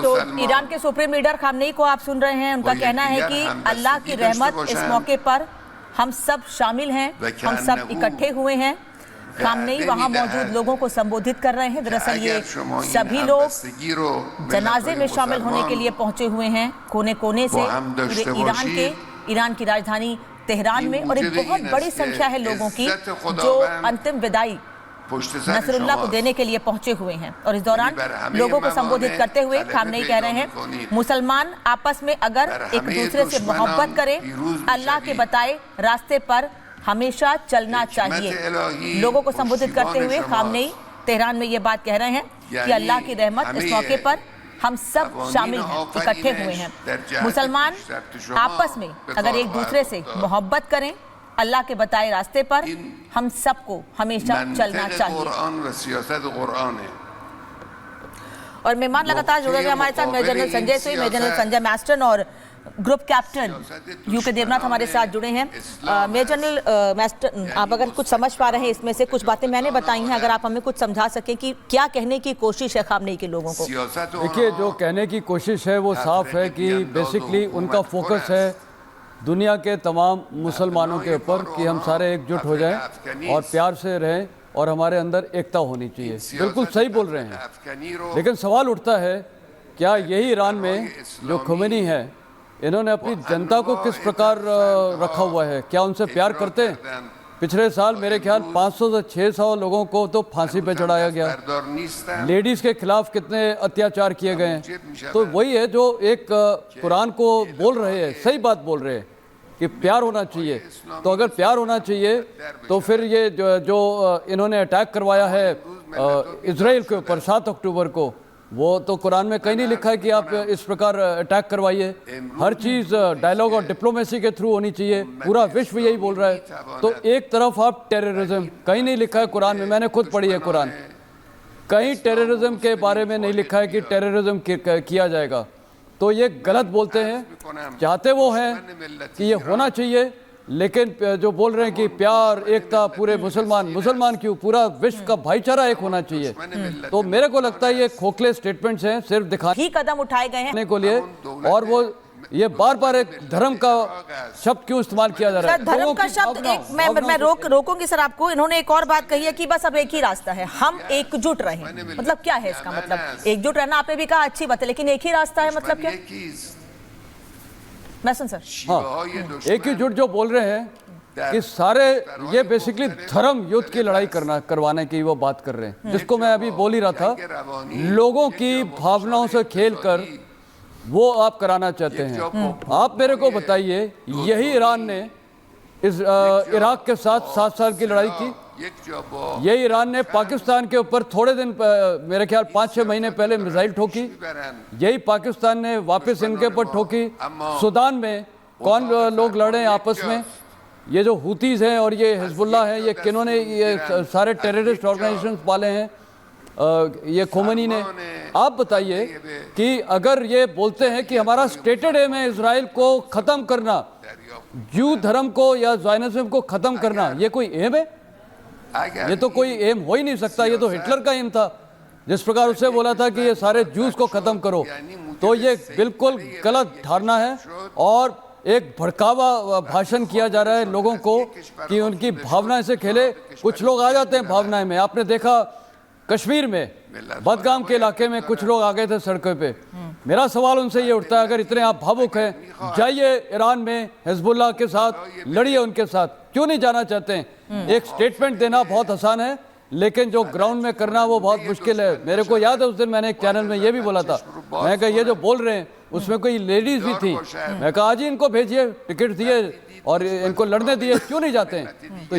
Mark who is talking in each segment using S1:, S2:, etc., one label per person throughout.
S1: तो ईरान के supreme leader Khamenei को आप सुन रहे हैं, उनका कहना है कि अल्लाह की रहमत इस मौके पर हम सब शामिल हैं, हम सब इकट्ठे हुए हैं। खामनेई वहां मौजूद लोगों को संबोधित कर रहे हैं। दरअसल ये सभी लोग जनाजे में शामिल होने के लिए पहुंचे हुए हैं कोने कोने से ईरान की राजधानी तेहरान में, और एक बहुत बड़ी संख्या है लोगों की जो अंतिम विदाई नसरुल्लाह को देने के लिए पहुंचे हुए हैं। और इस दौरान लोगों को संबोधित करते हुए खामनेई कह रहे हैं, मुसलमान आपस में अगर एक दूसरे से मोहब्बत करें, अल्लाह के बताए रास्ते पर हमेशा चलना चाहिए। लोगों को संबोधित करते हुए खामनेई तेहरान में ये बात कह रहे हैं कि अल्लाह की रहमत इस मौके पर हम सब शामिल हैं, इकट्ठे हुए हैं। मुसलमान आपस में अगर एक दूसरे से मोहब्बत करें, अल्लाह के बताए रास्ते पर हम सबको हमेशा चलना चाहिए। और मेहमान लगातार जुड़े हुए हमारे साथ मेजर जनरल संजय सोई, मेजर जनरल संजय मैस्टन और ग्रुप कैप्टन यूके देवनाथ हमारे साथ जुड़े हैं। मेजर जनरल मैस्टन, आप अगर कुछ समझ पा रहे हैं इसमें से कुछ बातें मैंने बताई हैं, अगर आप हमें कुछ समझा सकें कि क्या कहने की कोशिश है खामनेई के लोगों को।
S2: देखिए, जो कहने की कोशिश है वो साफ है कि बेसिकली उनका फोकस है दुनिया के तमाम मुसलमानों के ऊपर कि हम सारे एकजुट हो जाएं और प्यार से रहें और हमारे अंदर एकता होनी चाहिए। बिल्कुल सही बोल रहे हैं, लेकिन सवाल उठता है क्या यही ईरान में जो खुमैनी है, इन्होंने अपनी जनता को किस प्रकार रखा हुआ है? क्या उनसे प्यार करते हैं? पिछले साल मेरे ख्याल 500 से 600 लोगों को तो फांसी पे चढ़ाया गया। लेडीज़ के खिलाफ कितने अत्याचार किए गए हैं। तो वही है जो एक कुरान को बोल रहे हैं, सही बात बोल रहे हैं कि प्यार होना चाहिए। तो अगर प्यार होना चाहिए तो फिर ये जो इन्होंने अटैक करवाया है इजराइल के ऊपर 7 अक्टूबर को, वो तो कुरान में कहीं नहीं लिखा है कि आप इस प्रकार अटैक करवाइए। हर चीज़ डायलॉग और डिप्लोमेसी के थ्रू होनी चाहिए। पूरा विश्व यही बोल रहा है। तो एक तरफ आप टेररिज्म, कहीं नहीं लिखा है कुरान में, मैंने खुद पढ़ी है कुरान, कहीं टेररिज्म के बारे में नहीं लिखा है कि टेररिज्म किया जाएगा। तो ये गलत बोलते हैं। चाहते वो हैं कि ये होना चाहिए, लेकिन जो बोल रहे हैं कि प्यार, एकता, पूरे मुसलमान क्यों, पूरा विश्व का भाईचारा एक होना चाहिए। तो मेरे को लगता है ये खोखले स्टेटमेंट्स हैं, सिर्फ दिखाने
S1: ही कदम उठाए गए हैं
S2: को लिए। और वो ये बार बार एक धर्म का शब्द क्यों इस्तेमाल किया जा रहा है?
S1: धर्म का शब्द मैं रोकूंगी सर आपको। इन्होंने एक और बात कही है कि बस अब एक ही रास्ता है, हम एकजुट रहें। मतलब क्या है इसका मतलब? एकजुट रहना आपने भी कहा, अच्छी बात है, लेकिन एक ही रास्ता है मतलब क्या? मैसन सर,
S2: हाँ, एक ही जुट जो बोल रहे हैं कि सारे ये बेसिकली धर्म युद्ध की लड़ाई करवाने की वो बात कर रहे हैं, जिसको मैं अभी बोल ही रहा था। लोगों की भावनाओं से खेलकर वो आप कराना चाहते हैं। आप मेरे को बताइए, यही ईरान ने इस इराक के साथ 7 साल की लड़ाई की। यही ईरान ने पाकिस्तान के ऊपर थोड़े दिन मेरे ख्याल 5-6 महीने पहले मिसाइल ठोकी। यही पाकिस्तान ने वापस इनके ऊपर ठोकी। सूडान में कौन लोग लड़े आपस में? ये जो हुतीज हैं और ये हिजबुल्लाह हैं, ये किन्होंने ये सारे टेररिस्ट ऑर्गेनाइजेशन पाले हैं? ये खोमनी ने। आप बताइए कि अगर ये बोलते हैं कि हमारा स्टेटेड एम है इजराइल को ख़त्म करना, जू धर्म को या ज़ायनिज़्म को ख़त्म करना, ये कोई एम है? ये तो कोई एम हो ही नहीं सकता। ये तो हिटलर का एम था, जिस प्रकार उससे बोला था कि ये सारे जूस को ख़त्म करो। तो ये बिल्कुल गलत धारणा है और एक भड़कावा भाषण किया जा रहा है लोगों को कि उनकी भावनाएं से खेले। कुछ लोग आ जाते हैं भावनाएं में। आपने देखा कश्मीर में बदगाम के इलाके में कुछ लोग आ गए थे सड़कों पे। मेरा सवाल उनसे ये उठता है, अगर इतने आप भावुक हैं, जाइए ईरान में हिजबुल्लाह के साथ, लड़िए उनके साथ, क्यों नहीं जाना चाहते हैं? एक स्टेटमेंट देना बहुत आसान है, लेकिन जो ग्राउंड में करना वो बहुत मुश्किल है। मेरे को याद है उस दिन मैंने एक चैनल में ये भी बोला था, मैं कहा ये जो बोल रहे हैं उसमें कोई लेडीज भी थी, मैं कहा आज ही इनको भेजिए, टिकट दिए और इनको लड़ने दिए, क्यों नहीं जाते हैं? तो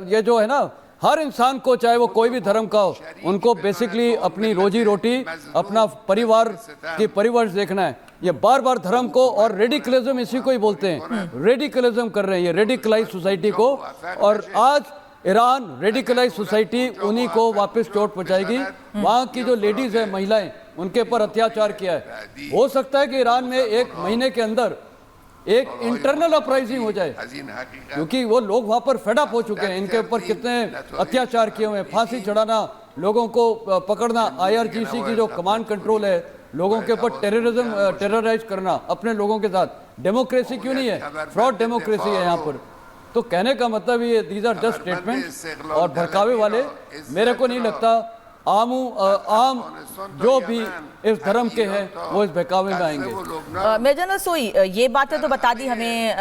S2: ये जो है ना, हर इंसान को, चाहे वो कोई भी धर्म का हो, उनको बेसिकली अपनी रोजी रोटी, अपना परिवार की परिवर्ष देखना है। ये बार बार धर्म को और रेडिकलिज्म, इसी को ही बोलते हैं, रेडिकलिज्म कर रहे हैं, ये रेडिकलाइज सोसाइटी को। और आज ईरान रेडिकलाइज सोसाइटी उन्हीं को वापस चोट पहुंचाएगी। वहाँ की जो लेडीज है, महिलाएं, उनके ऊपर अत्याचार किया है। हो सकता है कि ईरान में 1 महीने के अंदर एक इंटरनल अपराइजिंग हो जाए, क्योंकि वो लोग वहाँ पर फेड अप हो चुके हैं। इनके ऊपर कितने अत्याचार किए हुए हैं, फांसी चढ़ाना, लोगों को पकड़ना, IRGC की जो कमांड कंट्रोल है, लोगों के ऊपर टेररिज्म, टेरराइज करना अपने लोगों के साथ, डेमोक्रेसी क्यों नहीं है? फ्रॉड डेमोक्रेसी है यहाँ पर। तो कहने का मतलब ये दीज आर जस्ट स्टेटमेंट, और भड़कावे वाले मेरे को नहीं लगता आम जो भी इस धर्म के हैं वो इस बहकावे में आएंगे।
S1: मेजर जनरल सोई, ये बातें तो बता दी हमें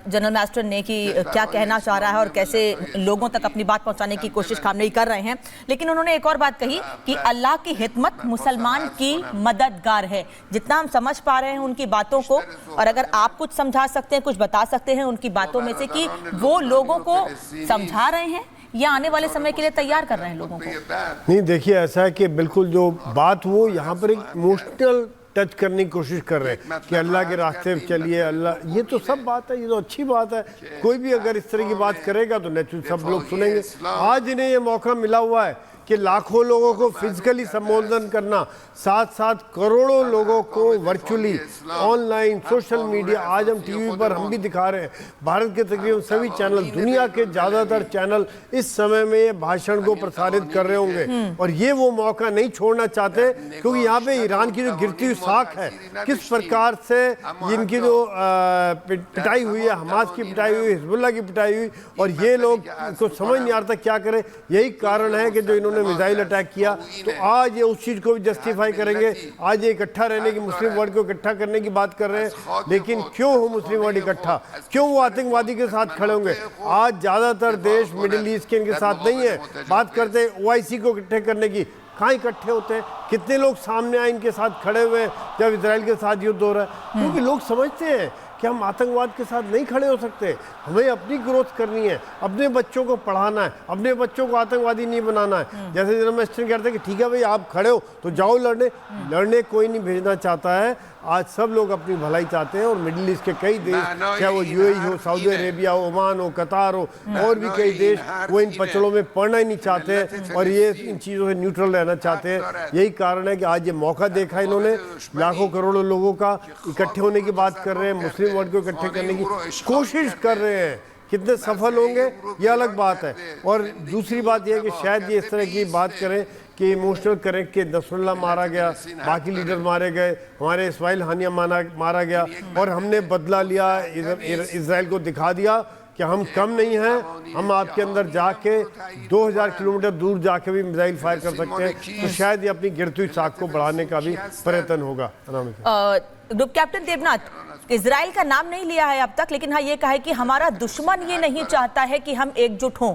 S1: जनरल मास्टर ने कि क्या कहना चाह रहा है और कैसे लोगों तक अपनी बात पहुंचाने की कोशिश खामनेई कर रहे हैं, लेकिन उन्होंने एक और बात कही कि अल्लाह की हिकमत मुसलमान की मददगार है। जितना हम समझ पा रहे हैं उनकी बातों को, और अगर आप कुछ समझा सकते हैं, कुछ बता सकते हैं उनकी बातों में से कि वो लोगों को समझा रहे हैं या आने वाले समय के लिए तैयार कर रहे हैं लोगों को।
S3: नहीं, देखिए ऐसा है कि बिल्कुल जो बात वो यहाँ पर एक इमोशनल टच करने की कोशिश कर रहे हैं कि अल्लाह के रास्ते पे चलिए, अल्लाह, ये तो सब बात है, ये तो अच्छी बात है। कोई भी अगर इस तरह की बात करेगा तो नेचुरल सब लोग सुनेंगे। आज इन्हें ये मौका मिला हुआ है कि लाखों लोगों को फिजिकली संबोधन करना, साथ साथ करोड़ों लोगों को वर्चुअली, ऑनलाइन, सोशल मीडिया, आज हम टीवी पर हम भी दिखा रहे हैं, भारत के तकरीबन सभी चैनल, दुनिया के ज़्यादातर चैनल इस समय में ये भाषण को प्रसारित कर रहे होंगे, और ये वो मौका नहीं छोड़ना चाहते, क्योंकि यहाँ पे ईरान की जो गिरती हुई साख है, किस प्रकार से इनकी जो पिटाई हुई है, हमास की पिटाई हुई, हिजबुल्लाह की पिटाई हुई, और ये लोग को समझ नहीं आता क्या करें। यही कारण है कि जो इन्होंने मिसाइल अटैक किया, तो आज ये उस चीज को भी जस्टिफाई करेंगे। आज ये इकट्ठा रहने की, मुस्लिम वर्ल्ड को इकट्ठा करने की बात कर रहे हैं, लेकिन क्यों हो मुस्लिम वर्ल्ड इकट्ठा? क्यों वो आतंकवादी के साथ खड़े होंगे? आज ज्यादातर देश मिडिल ईस्ट के इनके साथ नहीं है। बात करते हैं OIC को इकट्ठे करने की, कहाँ इकट्ठे होते हैं? कितने लोग सामने आए इनके साथ खड़े हुए जब इजराइल के साथ युद्ध हो रहा है? क्योंकि लोग समझते हैं कि हम आतंकवाद के साथ नहीं खड़े हो सकते, हमें अपनी ग्रोथ करनी है, अपने बच्चों को पढ़ाना है, अपने बच्चों को आतंकवादी नहीं बनाना है। जैसे जनरल मास्टर कहते हैं कि ठीक है भाई आप खड़े हो तो जाओ लड़ने कोई नहीं भेजना चाहता है। आज सब लोग अपनी भलाई चाहते हैं, और मिडिल ईस्ट के कई देश, चाहे वो UAE हो, सऊदी अरेबिया हो, ओमान हो, कतार हो, और भी कई देश, वो इन पचड़ों में पड़ना ही नहीं चाहते और ये इन चीज़ों से न्यूट्रल रहना चाहते हैं। यही कारण है कि आज ये मौका देखा इन्होंने, लाखों करोड़ों लोगों का इकट्ठे होने की बात कर रहे हैं, मुस्लिम वर्ल्ड को इकट्ठे करने की कोशिश कर रहे हैं। कितने सफल होंगे ये अलग बात है। और दूसरी बात यह है कि शायद ये इस तरह की बात करें कि इमोशनल करें कि नसरुल्लाह मारा गया, बाकी लीडर मारे गए, हमारे इस्माइल हानिया मारा गया, और हमने बदला लिया, इजराइल को दिखा दिया कि हम कम नहीं हैं, हम आपके अंदर जाके 2000 किलोमीटर दूर जाके भी मिसाइल फायर कर सकते हैं। तो शायद ये अपनी गिरती हुई साख को बढ़ाने का भी प्रयत्न होगा।
S1: ग्रुप कैप्टन देवनाथ, इजराइल का नाम नहीं लिया है अब तक, लेकिन हाँ ये कहा है कि हमारा दुश्मन ये नहीं चाहता है कि हम एकजुट हों,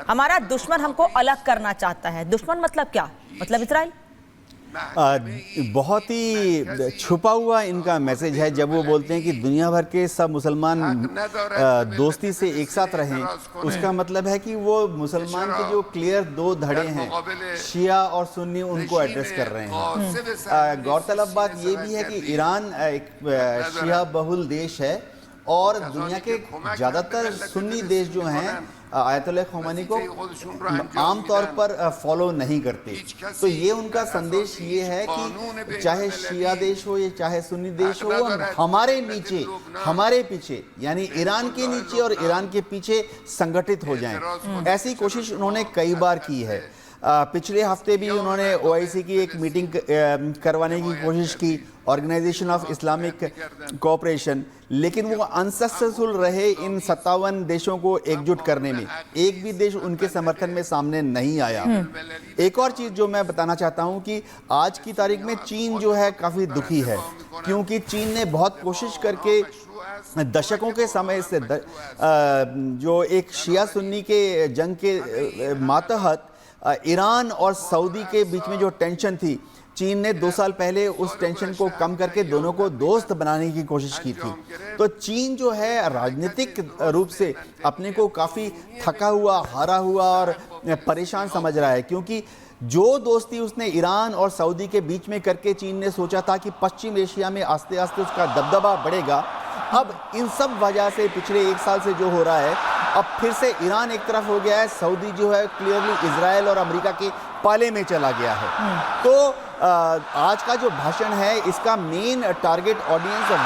S1: हमारा दुश्मन हमको अलग करना चाहता है। दुश्मन मतलब क्या? मतलब इजराइल।
S4: बहुत ही छुपा हुआ इनका मैसेज है जब वो बोलते हैं कि दुनिया भर के सब मुसलमान दोस्ती से एक साथ रहें। उसका मतलब है कि वो मुसलमान के जो क्लियर दो धड़े हैं, शिया और सुन्नी, उनको एड्रेस कर रहे हैं। गौरतलब बात ये भी है कि ईरान एक शिया बहुल देश है, और दुनिया के ज़्यादातर सुन्नी देश जो हैं आयतुल्लाह ख़ोमेनी को आमतौर पर फॉलो नहीं करते। तो ये उनका संदेश ये है कि चाहे शिया देश हो या चाहे सुन्नी देश हो, वो हमारे नीचे, हमारे पीछे, यानी ईरान के नीचे और ईरान के पीछे संगठित हो जाएं। ऐसी कोशिश उन्होंने कई बार की है। पिछले हफ्ते भी उन्होंने OIC की एक मीटिंग करवाने की कोशिश की, ऑर्गेनाइजेशन ऑफ इस्लामिक कोऑपरेशन, लेकिन वो अनसक्सेसफुल रहे इन 57 देशों को एकजुट करने में। एक भी देश उनके समर्थन में सामने नहीं आया। एक और चीज़ जो मैं बताना चाहता हूँ कि आज की तारीख में चीन जो है काफ़ी दुखी है, क्योंकि चीन ने बहुत कोशिश करके दशकों के समय से जो एक शिया सुन्नी के जंग के मातहत ईरान और सऊदी के बीच में जो टेंशन थी, चीन ने 2 साल पहले उस टेंशन को कम करके दोनों को दोस्त बनाने की कोशिश की थी। तो चीन जो है राजनीतिक रूप से अपने को काफ़ी थका हुआ, हारा हुआ और परेशान समझ रहा है, क्योंकि जो दोस्ती उसने ईरान और सऊदी के बीच में करके चीन ने सोचा था कि पश्चिम एशिया में आस्ते आस्ते उसका दबदबा बढ़ेगा, अब इन सब वजह से पिछले 1 साल से जो हो रहा है, अब फिर से ईरान एक तरफ हो गया है, सऊदी जो है क्लियरली इजराइल और अमेरिका के पाले में चला गया है। तो आज का जो भाषण है, इसका मेन टारगेट ऑडियंस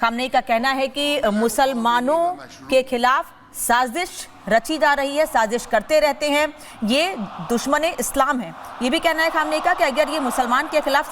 S1: खामनेई का कहना है कि मुसलमानों के खिलाफ साजिश रची जा रही है, साजिश करते रहते हैं, ये दुश्मन इस्लाम है। ये भी कहना है खामनेई का कि अगर ये मुसलमान के खिलाफ